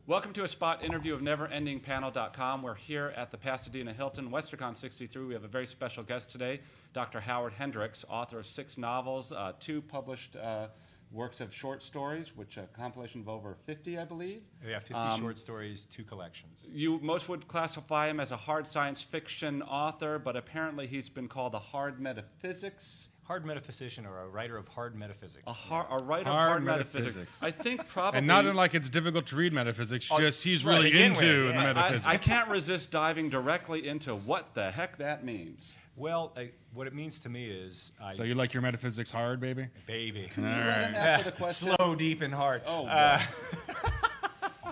Welcome to a spot interview of Neverendingpanel.com. We're here at the Pasadena Hilton, Westercon 63. We have a very special guest today, Dr. Howard Hendrix, author of 6 novels, 2 published works of short stories, which a compilation of over 50, I believe. Yeah, 50 short stories, 2 collections. You most would classify him as a hard science fiction author, but apparently he's been called a hard metaphysics. Hard metaphysician, or a writer of hard metaphysics. A writer of hard metaphysics. I think probably... And not like it's difficult to read metaphysics, just he's really into the metaphysics. I can't resist diving directly into what the heck that means. Well, what it means to me is... So you like your metaphysics hard, baby? Baby. All right. After the question. Slow, deep, and hard. Oh, wow.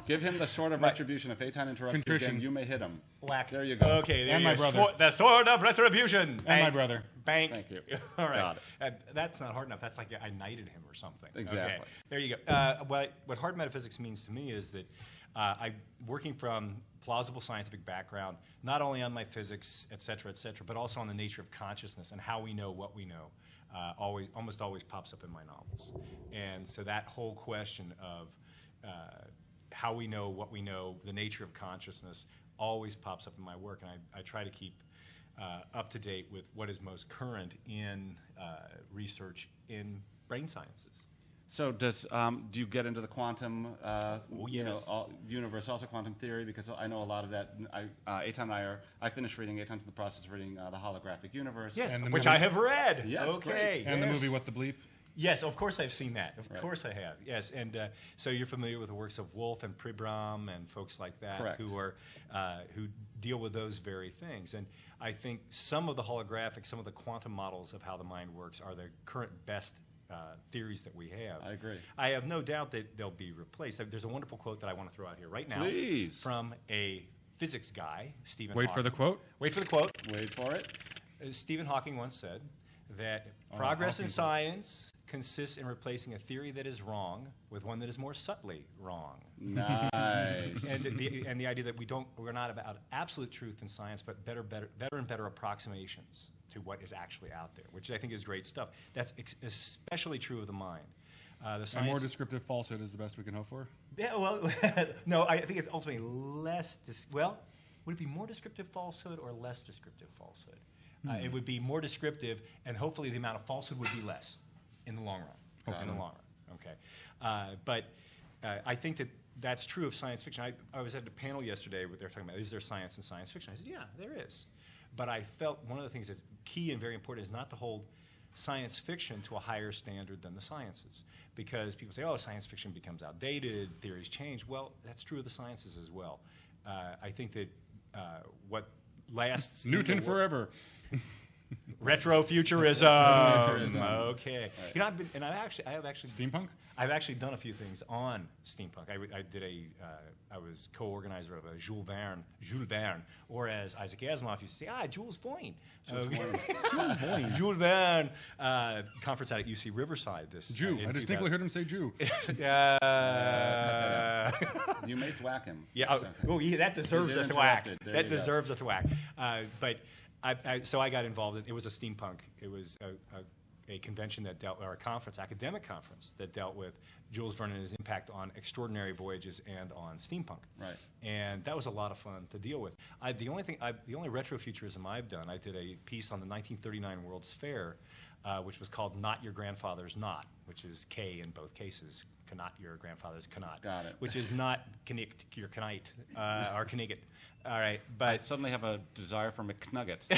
Give him the sword of retribution. If Eitan interrupts you again, you may hit him. Whack. There you go. Okay, there and you my go. brother. The sword of retribution. And my brother. Bank. Thank you. All right. Got it. That's not hard enough. That's like I knighted him or something. Exactly. Okay. There you go. What hard metaphysics means to me is that I'm working from plausible scientific background, not only on my physics, et cetera, but also on the nature of consciousness and how we know what we know. Almost always pops up in my novels. And so that whole question of how we know what we know, the nature of consciousness, always pops up in my work, and I try to keep up to date with what is most current in research in brain sciences. So do you get into the quantum yes. universe, also quantum theory? Because I know a lot of that. I finished reading, Eitan's in the process of reading the holographic universe. Yes, And which movie? I have read. Yes, okay. great. And yes. the movie What the Bleep? Yes, of course I've seen that. Of Right. course I have. Yes, and so you're familiar with the works of Wolf and Pribram and folks like that. Correct. Who deal with those very things. And I think some of the holographic, some of the quantum models of how the mind works are the current best theories that we have. I agree. I have no doubt that they'll be replaced. There's a wonderful quote that I want to throw out here right now. Please. From a physics guy, Stephen Wait Hawking. for the quote. Wait for the quote. Wait for it. Stephen Hawking once said that progress in science consists in replacing a theory that is wrong with one that is more subtly wrong. Nice. and the idea that we're not about absolute truth in science, but better and better approximations to what is actually out there, which I think is great stuff. That's especially true of the mind. The And more descriptive falsehood is the best we can hope for? Yeah, well, no, I think it's ultimately less. Would it be more descriptive falsehood or less descriptive falsehood? It would be more descriptive, and hopefully the amount of falsehood would be less in the long run. In the long run, okay. But I think that that's true of science fiction. I was at a panel yesterday where they were talking about, is there science in science fiction? I said, yeah, there is. But I felt one of the things that's key and very important is not to hold science fiction to a higher standard than the sciences. Because people say, oh, science fiction becomes outdated, theories change. Well, that's true of the sciences as well. I think that what lasts... Newton forever. Retrofuturism. Okay. Right. You know, I have actually Steampunk? I've actually done a few things on steampunk. I was co-organizer of a Jules Verne, or as Isaac Asimov used to say, Jules Verne. Jules Verne conference out at UC Riverside. Jew. I distinctly heard him say Jew. You may thwack him. Yeah. Yeah, that deserves a thwack. That deserves a thwack. But so I got involved. It was a steampunk. It was a convention that dealt, or a conference, academic conference that dealt with Jules Verne and his impact on extraordinary voyages and on steampunk. Right. And that was a lot of fun to deal with. The only retrofuturism I've done, I did a piece on the 1939 World's Fair, which was called "Not Your Grandfather's Not," which is K in both cases. Cannot your grandfather's cannot. Got it. Which is not your knight or knigget. All right, but I suddenly have a desire for McNuggets.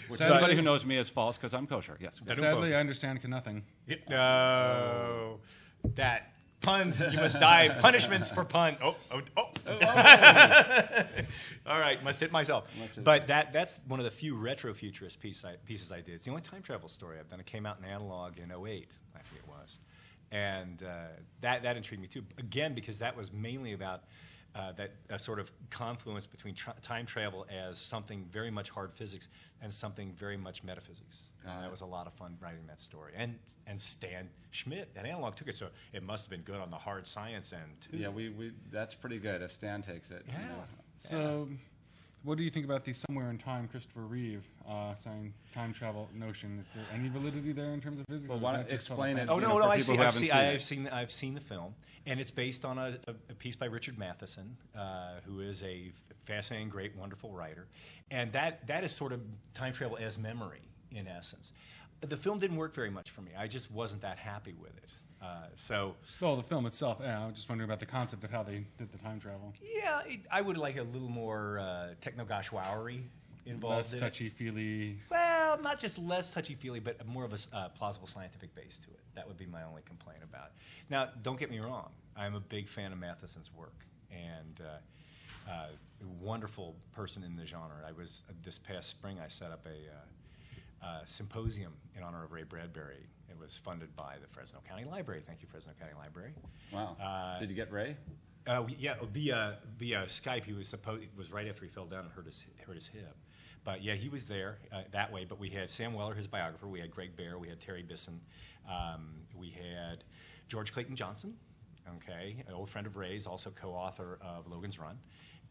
Which Sadly- anybody who knows me is false because I'm kosher. Yes. Sadly, I understand nothing. No, that puns. You must die. Punishments for pun. Oh. All right, must hit myself. But that's one of the few retrofuturist pieces I did. It's the only time travel story I've done. It came out in analog in '08, I think it was, and that intrigued me too. Again, because that was mainly about that sort of confluence between time travel as something very much hard physics and something very much metaphysics. And that was a lot of fun writing that story. And Stan Schmidt at Analog took it, so it must have been good on the hard science end too. Yeah, that's pretty good. If Stan takes it. Yeah. You know. So what do you think about the Somewhere in Time Christopher Reeve saying time travel notion? Is there any validity there in terms of physics? Well, or is why that don't just explain it? Oh, you no, know, no, for I people see. who haven't seen it. I've seen the film, and it's based on a piece by Richard Matheson, who is a fascinating, great, wonderful writer. And that is sort of time travel as memory, in essence. The film didn't work very much for me. I just wasn't that happy with it. Well, the film itself, yeah, I'm just wondering about the concept of how they did the time travel. Yeah, I would like a little more techno-gosh-wowery involved Less in it. touchy-feely. Well, not just less touchy-feely, but more of a plausible scientific base to it. That would be my only complaint about it. Now, don't get me wrong. I'm a big fan of Matheson's work, and a wonderful person in the genre. This past spring, I set up a symposium in honor of Ray Bradbury. It was funded by the Fresno County Library. Thank you, Fresno County Library. Wow. Did you get Ray? Yeah, via Skype. It was right after he fell down and hurt his hip. But yeah, he was there that way. But we had Sam Weller, his biographer. We had Greg Bear. We had Terry Bisson. We had George Clayton Johnson, an old friend of Ray's, also co-author of Logan's Run.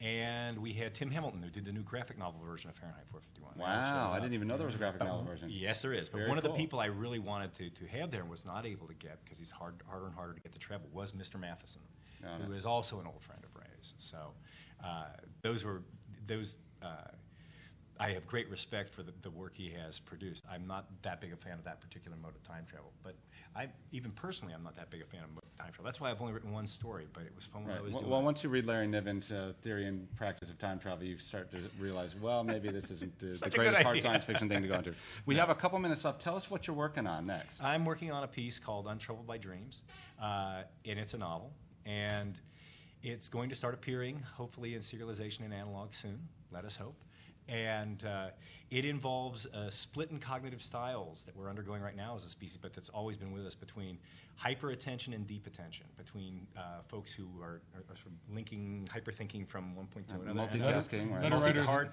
And we had Tim Hamilton, who did the new graphic novel version of Fahrenheit 451. Wow, I didn't even know there was a graphic novel version. Yes, there is. But Very one of the cool. people I really wanted to have there and was not able to get, because he's harder and harder to get to travel, was Mr. Matheson, who is also an old friend of Ray's. So I have great respect for the work he has produced. I'm not that big a fan of that particular mode of time travel, but even personally, I'm not that big a fan of time travel. That's why I've only written one story, but it was fun when I was doing Well, it. once you read Larry Niven's Theory and Practice of Time Travel, you start to realize, well, maybe this isn't the Such a greatest good hard idea. science fiction thing to go into. We have a couple minutes left. Tell us what you're working on next. I'm working on a piece called Untroubled by Dreams, and it's a novel, and it's going to start appearing, hopefully, in serialization and analog soon. Let us hope. And it involves a split in cognitive styles that we're undergoing right now as a species, but that's always been with us, between hyper-attention and deep attention, between folks who are sort of linking hyperthinking from one point to another. Multitasking, right.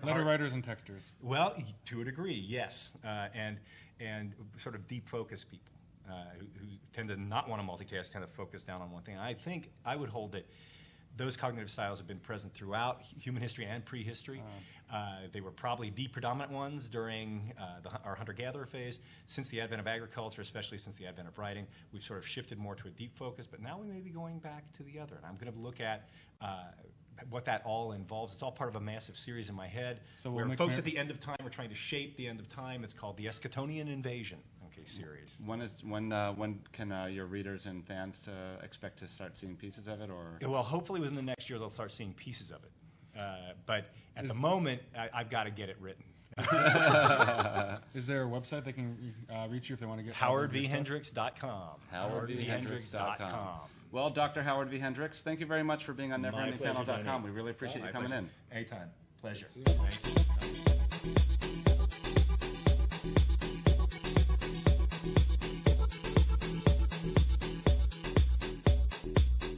Letter writers and texters. Well, to a degree, yes. And sort of deep focus people who tend to not want to multitask, tend to focus down on one thing. I think I would hold that those cognitive styles have been present throughout human history and prehistory. They were probably the predominant ones during our hunter-gatherer phase. Since the advent of agriculture, especially since the advent of writing, we've sort of shifted more to a deep focus, but now we may be going back to the other. And I'm going to look at what that all involves. It's all part of a massive series in my head, So where we'll folks at the end of time are trying to shape the end of time. It's called the Escatonian Invasion series. When can your readers and fans expect to start seeing pieces of it? Or Well, hopefully within the next year they'll start seeing pieces of it. But at the moment, I've got to get it written. Is there a website they can reach you if they want to get HowardVHendrix.com. HowardVHendrix.com. Well, Dr. Howard V. Hendrix, thank you very much for being on My pleasure, Neverendingpanel.com. Danny. We really appreciate you coming in. Anytime. Pleasure. Thank you.